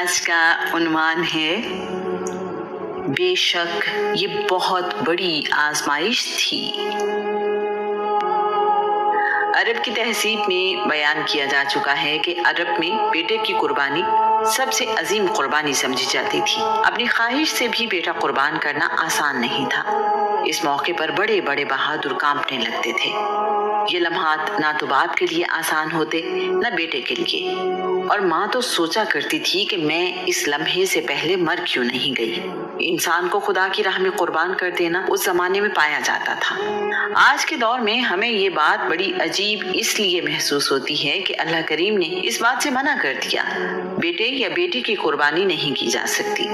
آج کا عنوان ہے بے شک یہ بہت بڑی آزمائش تھی۔ عرب کی تہذیب میں بیان کیا جا چکا ہے کہ عرب میں بیٹے کی قربانی سب سے عظیم قربانی سمجھی جاتی تھی۔ اپنی خواہش سے بھی بیٹا قربان کرنا آسان نہیں تھا۔ اس موقع پر بڑے بڑے بہادر کانپنے لگتے تھے۔ یہ لمحات نہ تو باپ کے لیے آسان ہوتے نہ بیٹے کے لیے، اور ماں تو سوچا کرتی تھی کہ میں اس لمحے سے پہلے مر کیوں نہیں گئی۔ انسان کو خدا کی راہ میں قربان کر دینا اس زمانے میں پایا جاتا تھا۔ آج کے دور میں ہمیں یہ بات بڑی عجیب اس لیے محسوس ہوتی ہے کہ اللہ کریم نے اس بات سے منع کر دیا، بیٹے یا بیٹی کی قربانی نہیں کی جا سکتی۔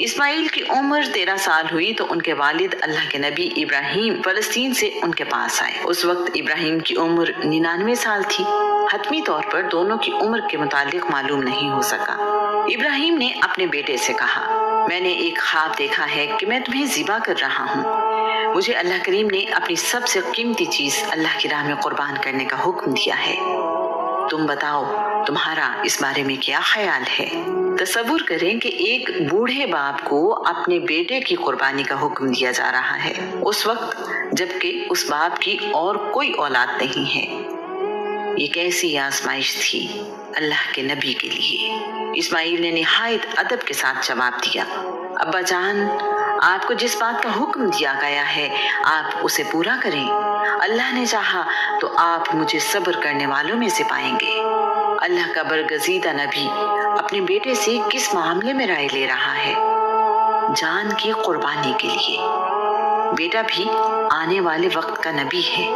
اسماعیل کی عمر 13 سال ہوئی تو ان کے والد اللہ کے نبی ابراہیم فلسطین سے ان کے پاس آئے۔ اس وقت ابراہیم کی عمر 99 سال تھی۔ حتمی طور پر دونوں کی عمر کے متعلق معلوم نہیں ہو سکا۔ ابراہیم نے اپنے بیٹے سے کہا، میں نے ایک خواب دیکھا ہے کہ میں تمہیں ذبح کر رہا ہوں۔ مجھے اللہ کریم نے اپنی سب سے قیمتی چیز اللہ کی راہ میں قربان کرنے کا حکم دیا ہے۔ تم بتاؤ تمہارا اس بارے میں کیا خیال ہے؟ تصور کریں کہ ایک بوڑھے باپ کو اپنے بیٹے کی قربانی کا حکم دیا جا رہا ہے، اس وقت جبکہ اس باپ کی اور کوئی اولاد نہیں ہے۔ یہ کیسی آزمائش تھی اللہ کے نبی کے لیے۔ اسماعیل نے نہایت ادب کے ساتھ جواب دیا، ابا جان، آپ کو جس بات کا حکم دیا گیا ہے آپ اسے پورا کریں۔ اللہ نے چاہا تو آپ مجھے صبر کرنے والوں میں سے پائیں گے۔ اللہ کا برگزیدہ نبی اپنے بیٹے سے کس معاملے میں رائے لے رہا ہے؟ جان کی قربانی کے لیے۔ بیٹا بھی آنے والے وقت کا نبی ہے۔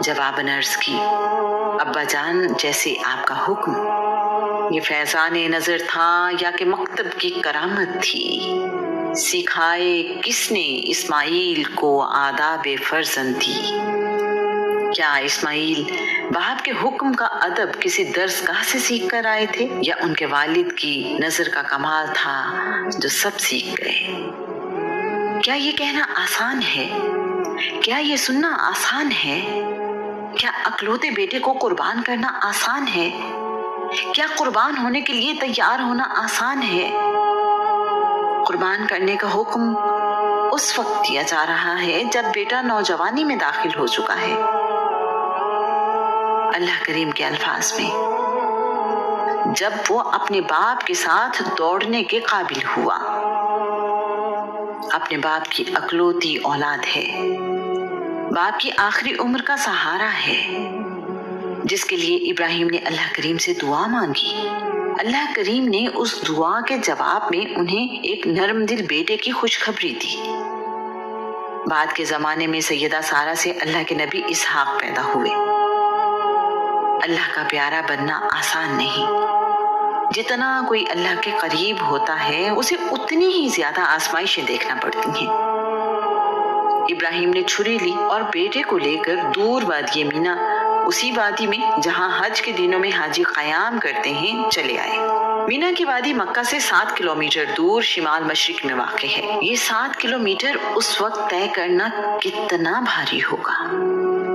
جواباً عرض کی، ابا جان، جیسے آپ کا حکم۔ یہ فیضان نظر تھا یا کہ مکتب کی کرامت تھی؟ سکھائے کس نے اسماعیل کو آداب فرزندی؟ کیا اسماعیل باپ کے حکم کا ادب کسی درس گاہ سے سیکھ کر آئے تھے، یا ان کے والد کی نظر کا کمال تھا جو سب سیکھ گئے؟ کیا یہ کہنا آسان ہے؟ کیا یہ سننا آسان ہے؟ کیا اکلوتے بیٹے کو قربان کرنا آسان ہے؟ کیا قربان ہونے کے لیے تیار ہونا آسان ہے؟ قربان کرنے کا حکم اس وقت دیا جا رہا ہے جب بیٹا نوجوانی میں داخل ہو چکا ہے۔ اللہ کریم کے الفاظ میں، جب وہ اپنے باپ کے ساتھ دوڑنے کے قابل ہوا۔ اپنے باپ کی اکلوتی اولاد ہے، باپ کی آخری عمر کا سہارا ہے، جس کے لیے ابراہیم نے اللہ کریم سے دعا مانگی۔ اللہ کریم نے اس دعا کے جواب میں انہیں ایک نرم دل بیٹے کی خوشخبری دی۔ بعد کے زمانے میں سیدہ سارہ سے اللہ کے نبی اسحاق پیدا ہوئے۔ اللہ کا پیارا بننا آسان نہیں۔ جتنا کوئی اللہ کے قریب ہوتا ہے اسے اتنی ہی زیادہ آزمائشیں دیکھنا پڑتی ہیں۔ ابراہیم نے چھری لی اور بیٹے کو لے کر دور وادی مینا، اسی وادی میں جہاں حج کے دنوں میں حاجی قیام کرتے ہیں، چلے آئے۔ مینا کی وادی مکہ سے 7 کلومیٹر دور شمال مشرق میں واقع ہے۔ یہ 7 کلومیٹر اس وقت طے کرنا کتنا بھاری ہوگا۔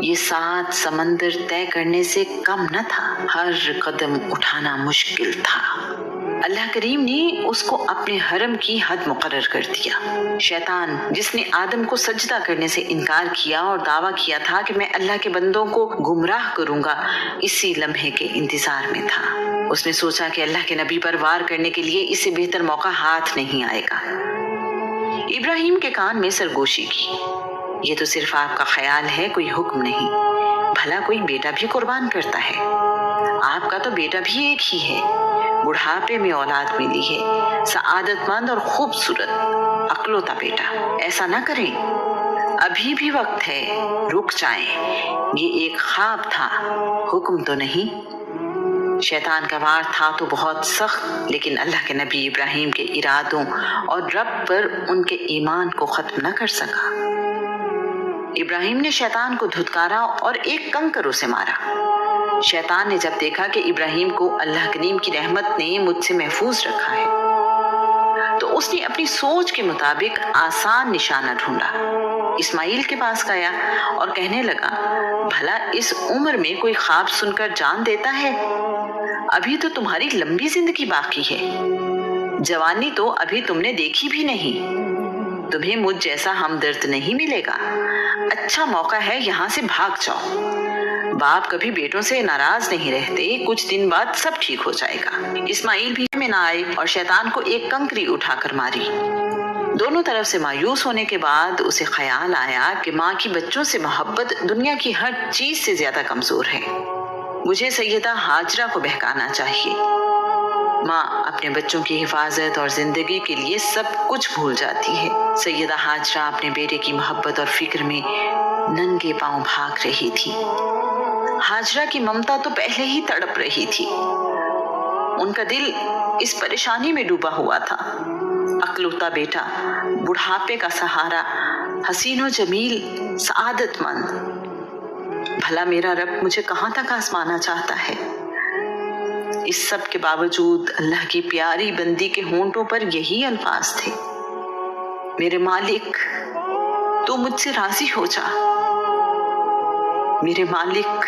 یہ 7 سمندر طے کرنے سے کم نہ تھا۔ ہر قدم اٹھانا مشکل تھا۔ اللہ کریم نے اس کو اپنے حرم کی حد مقرر کر دیا۔ شیطان، جس نے آدم کو سجدہ کرنے سے انکار کیا اور دعویٰ کیا تھا کہ میں اللہ کے بندوں کو گمراہ کروں گا، اسی لمحے کے انتظار میں تھا۔ اس نے سوچا کہ اللہ کے نبی پر وار کرنے کے لیے اس سے بہتر موقع ہاتھ نہیں آئے گا۔ ابراہیم کے کان میں سرگوشی کی، یہ تو صرف آپ کا خیال ہے، کوئی حکم نہیں۔ بھلا کوئی بیٹا بھی قربان کرتا ہے؟ آپ کا تو بیٹا بھی ایک ہی ہے، بڑھاپے میں اولاد ملی ہے، سعادت مند اور خوبصورت اکلوتا بیٹا۔ ایسا نہ کریں، ابھی بھی وقت ہے، رک جائیں۔ یہ ایک خواب تھا، حکم تو نہیں۔ شیطان کا وار تھا تو بہت سخت، لیکن اللہ کے نبی ابراہیم کے ارادوں اور رب پر ان کے ایمان کو ختم نہ کر سکا۔ ابراہیم نے شیطان کو دھتکارا اور ایک کنکر اسے مارا۔ شیطان نے جب دیکھا کہ ابراہیم کو اللہ کریم کی رحمت نے مجھ سے محفوظ رکھا ہے تو اس نے اپنی سوچ کے مطابق آسان نشانہ ڈھونڈا۔ اسماعیل کے پاس گیا اور کہنے لگا، بھلا اس عمر میں کوئی خواب سن کر جان دیتا ہے؟ अभी तो तुम्हारी लंबी जिंदगी बाकी है, जवानी तो अभी तुमने देखी भी नहीं, तुम्हें मुझ जैसा हमदर्द नहीं मिलेगा। अच्छा मौका है, यहाँ से भाग जाओ। बाप कभी बेटों से नाराज नहीं रहते, कुछ दिन बाद सब ठीक हो जाएगा। इस्माइल भी में ना आए और शैतान को एक कंकरी उठाकर मारी। दोनों तरफ से मायूस होने के बाद उसे ख्याल आया कि माँ की बच्चों से मोहब्बत दुनिया की हर चीज से ज्यादा कमजोर है। मुझे सैयदा हाजरा को बहकाना चाहिए। माँ अपने बच्चों की हिफाजत और जिंदगी के लिए सब कुछ भूल जाती है। सैयदा हाजरा अपने बेटे की मोहब्बत और फिक्र में नंगे पांव भाग रही थी। हाजरा की ममता तो पहले ही तड़प रही थी। उनका दिल इस परेशानी में डूबा हुआ था। अकलौता बेटा, बुढ़ापे का सहारा, हसीनो जमील, सआदतमंद। भला मेरा रब मुझे कहाँ तक आजमाना चाहता है। इस सब के बावजूद अल्लाह की प्यारी बंदी के होंठों पर यही अल्फाज थे, मेरे मालिक तू मुझसे राजी हो जा, मेरे मालिक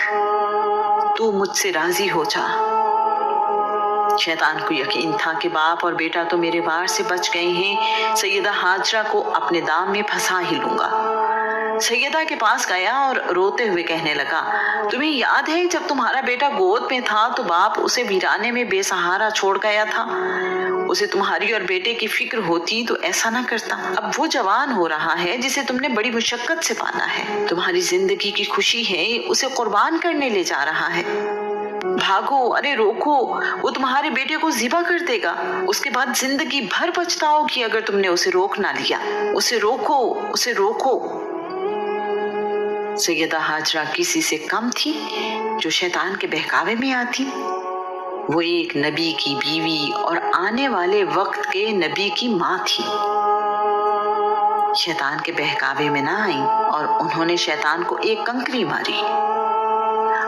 तू मुझसे राजी हो जा। शैतान को यकीन था कि बाप और बेटा तो मेरे वार से बच गए हैं, सैयदा हाजरा को अपने दाम में फंसा ही लूंगा। सैयदा के पास गया और रोते हुए कहने लगा, तुम्हें याद है जब तुम्हारा बेटा गोद में था तो बाप उसे वीराने में बेसहारा छोड़ गया था। उसे तुम्हारी और बेटे की फिक्र होती तो ऐसा ना करता। अब वो जवान हो रहा है जिसे तुमने बड़ी मुशक्कत से पाला है। तुम्हारी जिंदगी की खुशी है, उसे कुर्बान करने ले जा रहा है। भागो, अरे रोको, वो तुम्हारे बेटे को ज़िबा कर देगा। उसके बाद जिंदगी भर पछताओगी अगर तुमने उसे रोक ना लिया। उसे रोको, उसे रोको। सैयदा हाजरा किसी से कम थी जो शैतान के बहकावे में आती। वो एक नबी की बीवी और आने वाले वक्त के नबी की माँ थी। शैतान के बहकावे में ना आई और उन्होंने शैतान को एक कंकरी मारी।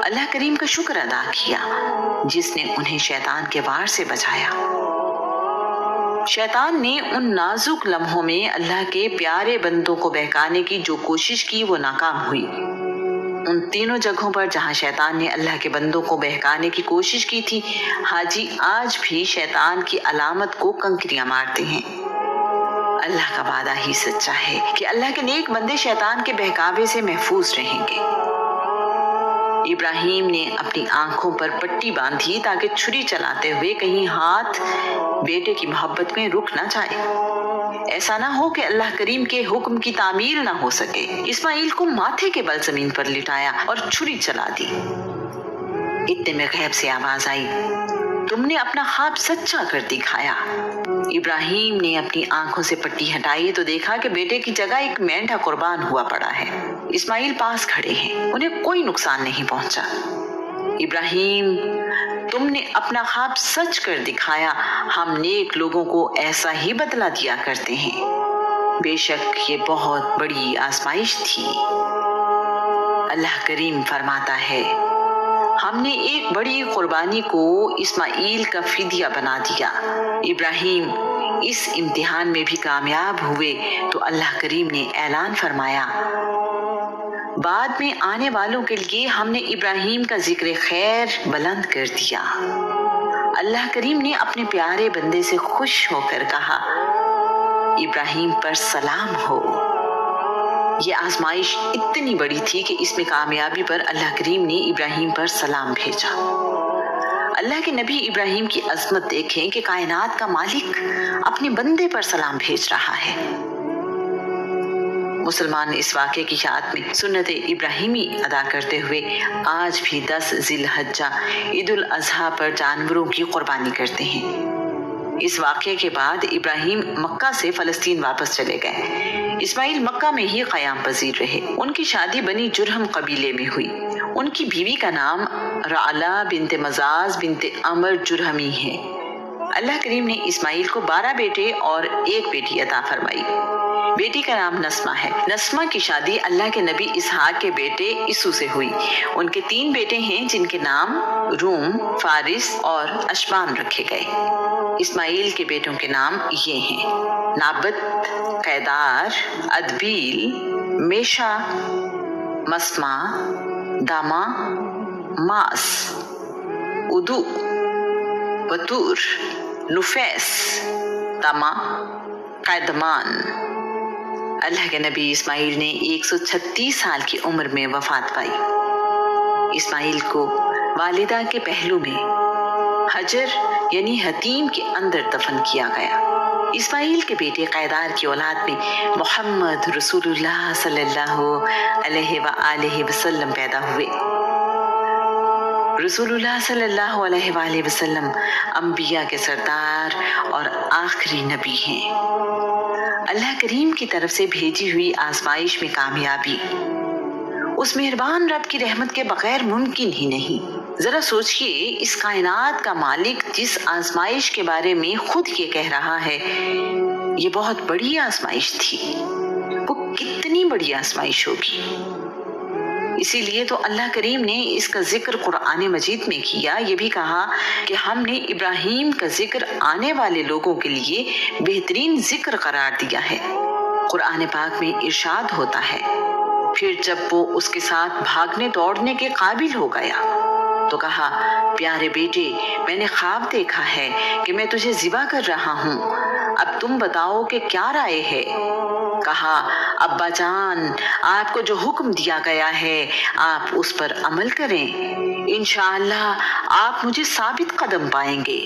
अल्लाह करीम का शुक्र अदा किया जिसने उन्हें शैतान के वार से बचाया। शैतान ने उन नाजुक लम्हों में अल्लाह के प्यारे बंदों को बहकाने की जो कोशिश की वो नाकाम हुई। उन तीनों जगहों पर जहां शैतान ने अल्लाह के बंदों को बहकाने की कोशिश की थी, हाजी आज भी शैतान की अलामत को कंकरियां मारते हैं। अल्लाह का वादा ही सच्चा है कि अल्लाह के नेक बंदे शैतान के बहकावे से महफूज रहेंगे। इब्राहिम ने अपनी आंखों पर पट्टी बांधी ताकि छुरी चलाते हुए कहीं हाथ बेटे की मोहब्बत में रुक ना जाए। ऐसा ना हो कि अल्लाह करीम के हुक्म की तामील ना हो सके। इस्माइल को माथे के बल जमीन पर लिटाया और छुरी चला दी। इतने में गैब से आवाज आई, तुमने अपना ख्वाब सच्चा कर दिखाया। इब्राहिम ने अपनी आंखों से पट्टी हटाई तो देखा कि बेटे की जगह एक मेंढा कुर्बान हुआ पड़ा है। इस्माइल पास खड़े हैं, उन्हें कोई नुकसान नहीं पहुंचा। इब्राहिम, तुमने अपना ख्वाब सच कर दिखाया। हम नेक लोगों को ऐसा ही बदला दिया करते हैं। बेशक ये बहुत बड़ी आजमाइश थी। अल्लाह करीम फरमाता है, हमने एक बड़ी कुर्बानी को इस्माइल का फिदिया बना दिया। इब्राहिम इस इम्तिहान में भी कामयाब हुए तो अल्लाह करीम ने ऐलान फरमाया, बाद में आने वालों के लिए हमने इब्राहिम का जिक्र खैर बुलंद कर दिया। अल्लाह करीम ने अपने प्यारे बंदे से खुश होकर कहा, इब्राहिम पर सलाम हो। ये आजमाइश इतनी बड़ी थी कि इसमें कामयाबी पर अल्लाह करीम ने इब्राहिम पर सलाम भेजा। अल्लाह के नबी इब्राहिम की अजमत देखें कि कायनात का मालिक अपने बंदे पर सलाम भेज रहा है। मुसलमान इस वाक़े की याद में सुन्नत इब्राहिमी अदा करते हुए आज भी 10 ज़िलहज्जा ईद उल अज़हा पर जानवरों की कुर्बानी करते हैं। इस वाक़े के बाद इब्राहिम मक्का से फ़लस्तीन वापस चले गए। इस्माइल मक्का में ही क़याम पजीर रहे। उनकी शादी बनी जुरहम कबीले में हुई। उनकी बीवी का नाम रअला बिनते मजाज बिनते अमर जुरहमी है। अल्लाह करीम ने इस्माइल को 12 बेटे और एक बेटी अता फरमाई। बेटी का नाम नस्मा है। नस्मा की शादी अल्लाह के नबी इसहाक के बेटे इसू से हुई। उनके 3 बेटे हैं जिनके नाम रूम, फारिस और अशबान रखे गए। इस्माइल के बेटों के नाम ये हैं, नाबत, कैदार, अदबील, मेशा, मस्मा, दामा, मास, उदू, वतूर, नुफैस, तमा, कैदमान। अल्लाह के नबी इस्माइल ने 136 साल की उम्र में वफात पाई। इस्माइल को वालिदा के पहलू में हजर यानी हतीम के अंदर दफन किया गया। इस्माइल के बेटे कैदार की औलाद में मोहम्मद रसूलुल्लाह सल्लल्लाहु अलैहि वसल्लम पैदा हुए। रसूलुल्लाह सल्लल्लाहु अलैहि वसल्लम अंबिया के सरदार और आखिरी नबी हैं। अल्लाह करीम की तरफ से भेजी हुई आजमाइश में कामयाबी उस मेहरबान रब की रहमत के बगैर मुमकिन ही नहीं। जरा सोचिए, इस कायनात का मालिक जिस आजमाइश के बारे में खुद ये कह रहा है, ये बहुत बड़ी आजमाइश थी। वो कितनी बड़ी आजमाइश होगी। इसीलिए तो अल्लाह करीम ने इसका जिक्र कुरान मजीद में किया। ये भी कहा कि हमने इब्राहिम का जिक्र आने वाले लोगों के लिए बेहतरीन जिक्र करार दिया है। कुरान पाक में इरशाद होता है, फिर जब वो उसके साथ भागने दौड़ने के काबिल हो गया तो कहा, प्यारे बेटे, मैंने ख्वाब देखा है कि मैं तुझे ज़िबा कर रहा हूँ। अब तुम बताओ कि क्या राय है। कहा, अब्बा जान, आपको जो हुक्म दिया गया है आप उस पर अमल करें, इंशाअल्लाह आप मुझे साबित कदम पाएंगे।